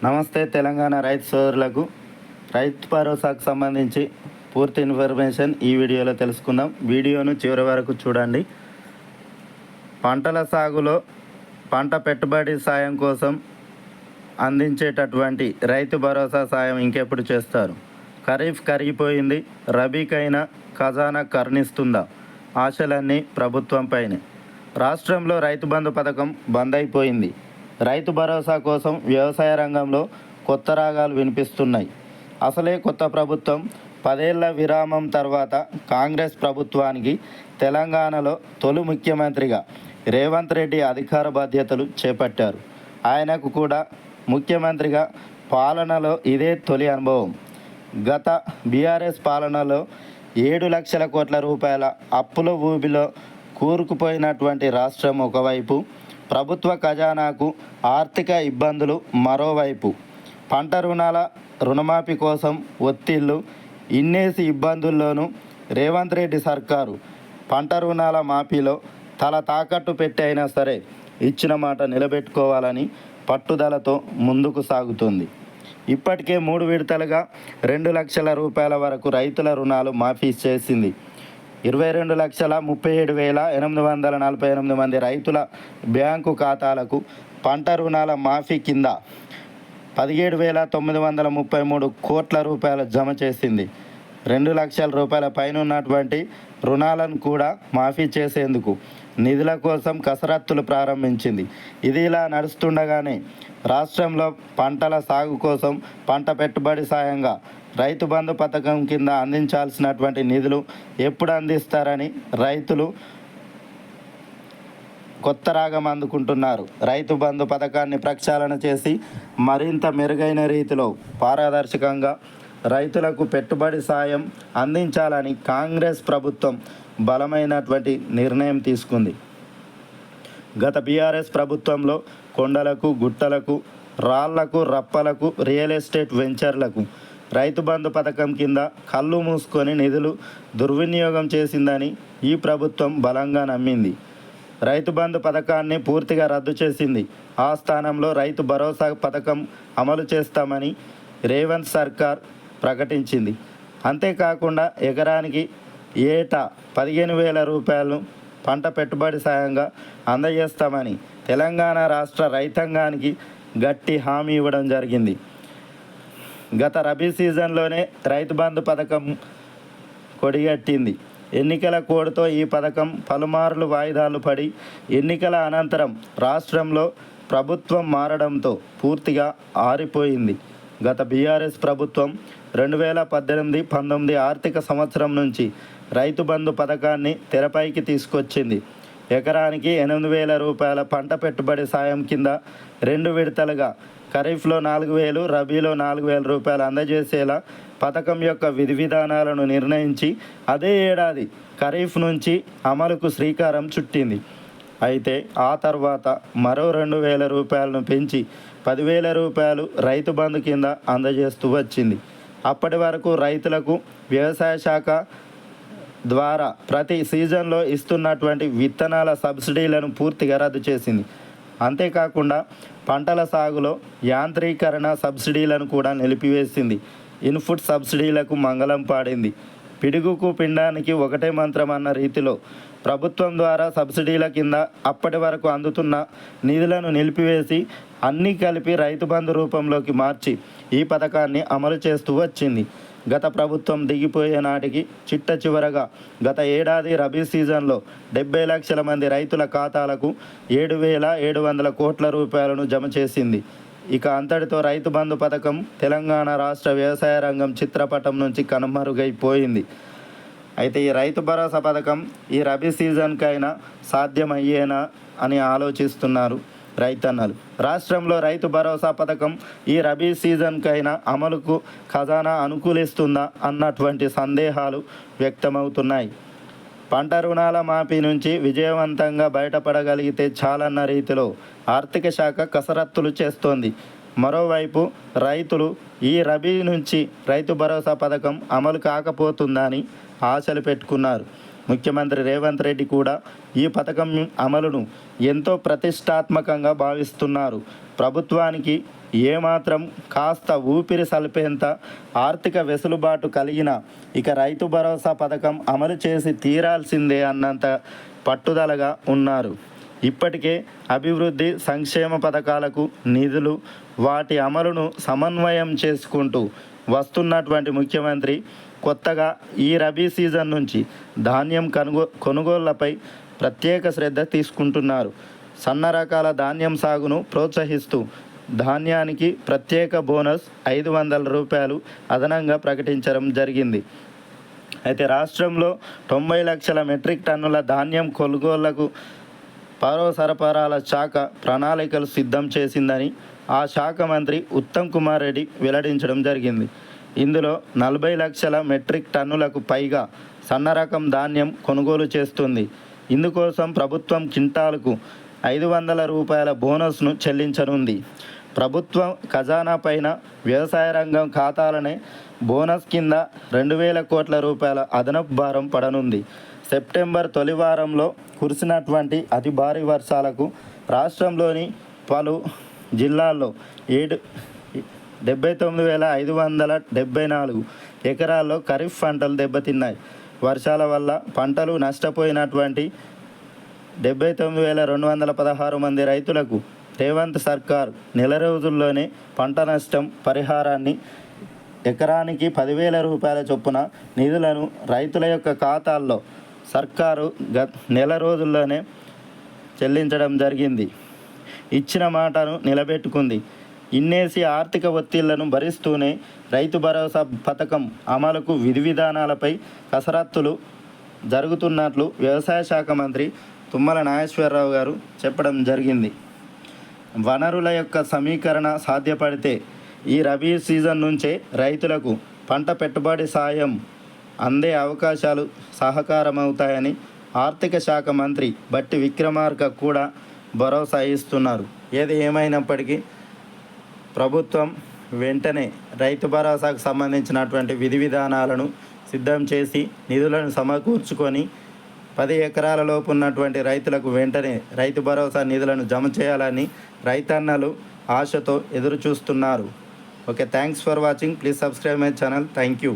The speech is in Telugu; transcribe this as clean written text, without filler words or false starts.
నమస్తే తెలంగాణ రైతు సోదరులకు. రైతు భరోసాకు సంబంధించి పూర్తి ఇన్ఫర్మేషన్ ఈ వీడియోలో తెలుసుకుందాం. వీడియోను చివరి వరకు చూడండి. పంటల సాగులో పంట పెట్టుబడి సాయం కోసం అందించేటటువంటి రైతు భరోసా సాయం ఇంకెప్పుడు చేస్తారు? ఖరీఫ్ కరిగిపోయింది, రబీకైనా ఖజానా కరుణిస్తుందా? ఆశలన్నీ ప్రభుత్వంపైనే. రాష్ట్రంలో రైతు బంధు పథకం బంద్ అయిపోయింది. రైతు భరోసా కోసం వ్యవసాయ రంగంలో కొత్త రాగాలు వినిపిస్తున్నాయి. అసలే కొత్త ప్రభుత్వం 10 ఏళ్ల విరామం తర్వాత కాంగ్రెస్ ప్రభుత్వానికి తెలంగాణలో తొలి ముఖ్యమంత్రిగా రేవంత్ రెడ్డి అధికార బాధ్యతలు చేపట్టారు. ఆయనకు కూడా ముఖ్యమంత్రిగా పాలనలో ఇదే తొలి అనుభవం. గత బీఆర్ఎస్ పాలనలో 7 లక్షల కోట్ల రూపాయల అప్పుల ఊబిలో కూరుకుపోయినటువంటి రాష్ట్రం ఒకవైపు, ప్రభుత్వ ఖజానాకు ఆర్థిక ఇబ్బందులు మరోవైపు. పంట రుణాల రుణమాఫీ కోసం ఒత్తిళ్లు. ఇన్నేసి ఇబ్బందుల్లోనూ రేవంత్ రెడ్డి సర్కారు పంట రుణాల మాఫీలో తల తాకట్టు పెట్టి అయినా సరే ఇచ్చిన మాట నిలబెట్టుకోవాలని పట్టుదలతో ముందుకు సాగుతుంది. ఇప్పటికే 3 విడతలుగా 2 లక్షల రూపాయల వరకు రైతుల రుణాలు మాఫీ చేసింది. 22,37,848 మంది రైతుల బ్యాంకు ఖాతాలకు పంట రుణాల మాఫీ కింద 17,933 కోట్ల రూపాయలు జమ చేసింది. 2 లక్షల రూపాయల పైన ఉన్నటువంటి రుణాలను కూడా మాఫీ చేసేందుకు నిధుల కోసం కసరత్తులు ప్రారంభించింది. ఇది ఇలా నడుస్తుండగానే రాష్ట్రంలో పంటల సాగు కోసం పంట పెట్టుబడి సాయంగా రైతు బంధు పథకం కింద అందించాల్సినటువంటి నిధులు ఎప్పుడు అందిస్తారని రైతులు కొత్త రాగం అందుకుంటున్నారు. రైతు బంధు పథకాన్ని ప్రక్షాళన చేసి మరింత మెరుగైన రీతిలో పారదర్శకంగా రైతులకు పెట్టుబడి సాయం అందించాలని కాంగ్రెస్ ప్రభుత్వం బలమైనటువంటి నిర్ణయం తీసుకుంది. గత బీఆర్ఎస్ ప్రభుత్వంలో కొండలకు, గుట్టలకు, రాళ్లకు, రప్పలకు, రియల్ ఎస్టేట్ వెంచర్లకు రైతు బంధు పథకం కింద కళ్ళు మూసుకొని నిధులు దుర్వినియోగం చేసిందని ఈ ప్రభుత్వం బలంగా నమ్మింది. రైతు బంధు పథకాన్ని పూర్తిగా రద్దు చేసింది. ఆ స్థానంలో రైతు భరోసా పథకం అమలు చేస్తామని రేవంత్ సర్కార్ ప్రకటించింది. అంతేకాకుండా ఎకరానికి ఏటా 15,000 రూపాయలను పంట పెట్టుబడి సాయంగా అందజేస్తామని తెలంగాణ రాష్ట్ర రైతాంగానికి గట్టి హామీ ఇవ్వడం జరిగింది. గత రబీ సీజన్లోనే రైతు బంధు పథకం కొడిగట్టింది. ఎన్నికల కోడ్తో ఈ పథకం పలుమార్లు వాయిదాలు పడి ఎన్నికల అనంతరం రాష్ట్రంలో ప్రభుత్వం మారడంతో పూర్తిగా ఆరిపోయింది. గత బీఆర్ఎస్ ప్రభుత్వం 2018-19 ఆర్థిక సంవత్సరం నుంచి రైతు బంధు పథకాన్ని తెరపైకి తీసుకొచ్చింది. ఎకరానికి 8,000 రూపాయల పంట పెట్టుబడి సాయం కింద 2 విడతలుగా ఖరీఫ్లో 4,000, రబీలో 4,000 రూపాయలు అందజేసేలా పథకం యొక్క విధి విధానాలను నిర్ణయించి అదే ఏడాది ఖరీఫ్ నుంచి అమలుకు శ్రీకారం చుట్టింది. అయితే ఆ తర్వాత మరో 2,000 రూపాయలను పెంచి 10,000 రూపాయలు రైతు బంధు కింద అందజేస్తూ వచ్చింది. అప్పటి వరకు రైతులకు వ్యవసాయ శాఖ ద్వారా ప్రతి సీజన్లో ఇస్తున్నటువంటి విత్తనాల సబ్సిడీలను పూర్తిగా రద్దు చేసింది. అంతేకాకుండా పంటల సాగులో యాంత్రీకరణ సబ్సిడీలను కూడా నిలిపివేసింది. ఇన్పుట్ సబ్సిడీలకు మంగళం పాడింది. పిడుగుకు పిండానికి ఒకటే మంత్రం అన్న రీతిలో ప్రభుత్వం ద్వారా సబ్సిడీల కింద అప్పటి వరకు అందుతున్న నిధులను నిలిపివేసి అన్నీ కలిపి రైతు బంధు రూపంలోకి మార్చి ఈ పథకాన్ని అమలు చేస్తూ వచ్చింది. గత ప్రభుత్వం దిగిపోయే నాటికి చిట్ట చివరగా గత ఏడాది రబీ సీజన్లో 70 లక్షల మంది రైతుల ఖాతాలకు 7,700 కోట్ల రూపాయలను జమ చేసింది. ఇక అంతటితో రైతు బంధు పథకం తెలంగాణ రాష్ట్ర వ్యవసాయ రంగం చిత్రపటం నుంచి కనుమరుగైపోయింది. అయితే ఈ రైతు భరోసా పథకం ఈ రబీ సీజన్కైనా సాధ్యమయ్యేనా అని ఆలోచిస్తున్నారు రైతన్నలు. రాష్ట్రంలో రైతు భరోసా పథకం ఈ రబీ సీజన్కైనా అమలుకు ఖజానా అనుకూలిస్తుందా అన్నటువంటి సందేహాలు వ్యక్తమవుతున్నాయి. పంట రుణాల మాఫీ నుంచి విజయవంతంగా బయటపడగలిగితే చాలన్న రీతిలో ఆర్థిక శాఖ కసరత్తులు చేస్తోంది. మరోవైపు రైతులు ఈ రబీ నుంచి రైతు భరోసా పథకం అమలు కాకపోతుందని ఆశలు పెట్టుకున్నారు. ముఖ్యమంత్రి రేవంత్ రెడ్డి కూడా ఈ పథకం అమలును ఎంతో ప్రతిష్టాత్మకంగా భావిస్తున్నారు. ప్రభుత్వానికి ఏమాత్రం కాస్త ఊపిరి సలిపేంత ఆర్థిక వెసులుబాటు కలిగిన ఇక రైతు భరోసా పథకం అమలు చేసి తీరాల్సిందే అన్నంత పట్టుదలగా ఉన్నారు. ఇప్పటికే అభివృద్ధి సంక్షేమ పథకాలకు నిధులు వాటి అమలును సమన్వయం చేసుకుంటూ వస్తున్నటువంటి ముఖ్యమంత్రి కొత్తగా ఈ రబీ సీజన్ నుంచి ధాన్యం కొనుగోళ్లపై ప్రత్యేక శ్రద్ధ తీసుకుంటున్నారు. సన్న రకాల ధాన్యం సాగును ప్రోత్సహిస్తూ ధాన్యానికి ప్రత్యేక బోనస్ 500 రూపాయలు అదనంగా ప్రకటించడం జరిగింది. అయితే రాష్ట్రంలో 90 లక్షల మెట్రిక్ టన్నుల ధాన్యం కొనుగోళ్లకు పౌర సరఫరాల శాఖ ప్రణాళికలు సిద్ధం చేసిందని ఆ శాఖ మంత్రి ఉత్తమ్ కుమార్ రెడ్డి వెల్లడించడం జరిగింది. ఇందులో 40 లక్షల మెట్రిక్ టన్నులకు పైగా సన్న రకం ధాన్యం కొనుగోలు చేస్తుంది. ఇందుకోసం ప్రభుత్వం క్వింటాలకు 500 రూపాయల బోనస్ను చెల్లించనుంది. ప్రభుత్వం ఖజానా పైన వ్యవసాయ రంగం ఖాతాలనే బోనస్ కింద 2000 కోట్ల రూపాయల అదనపు భారం పడనుంది. సెప్టెంబర్ తొలి వారంలో కురిసినటువంటి అతి భారీ వర్షాలకు రాష్ట్రంలోని పలు జిల్లాల్లో 79,574 ఎకరాల్లో ఖరీఫ్ పంటలు దెబ్బతిన్నాయి. వర్షాల వల్ల పంటలు నష్టపోయినటువంటి 79,216 మంది రైతులకు రేవంత్ సర్కార్ నెల రోజుల్లోనే పంట నష్టం పరిహారాన్ని ఎకరానికి 10,000 రూపాయల చొప్పున నిధులను రైతుల యొక్క ఖాతాల్లో సర్కారు నెల రోజుల్లోనే చెల్లించడం జరిగింది. ఇచ్చిన మాటను నిలబెట్టుకుంది. ఇన్నేసి ఆర్థిక ఒత్తిళ్లను భరిస్తూనే రైతు భరోసా పథకం అమలుకు విధి విధానాలపై కసరత్తులు జరుగుతున్నట్లు వ్యవసాయ శాఖ మంత్రి తుమ్మల నాగేశ్వరరావు గారు చెప్పడం జరిగింది. వనరుల యొక్క సమీకరణ సాధ్యపడితే ఈ రబీ సీజన్ నుంచే రైతులకు పంట పెట్టుబడి సాయం అందే అవకాశాలు సహకారమవుతాయని ఆర్థిక శాఖ మంత్రి బట్టి విక్రమార్క కూడా భరోసా ఇస్తున్నారు. ఏది ఏమైనప్పటికీ ప్రభుత్వం వెంటనే రైతు భరోసాకు సంబంధించినటువంటి విధి విధానాలను సిద్ధం చేసి నిధులను సమకూర్చుకొని 10 ఎకరాల లోపు ఉన్నటువంటి రైతులకు వెంటనే రైతు భరోసా నిధులను జమ చేయాలని రైతన్నలు ఆశతో ఎదురు చూస్తున్నారు. Okay, thanks for watching. Please subscribe my channel. Thank you.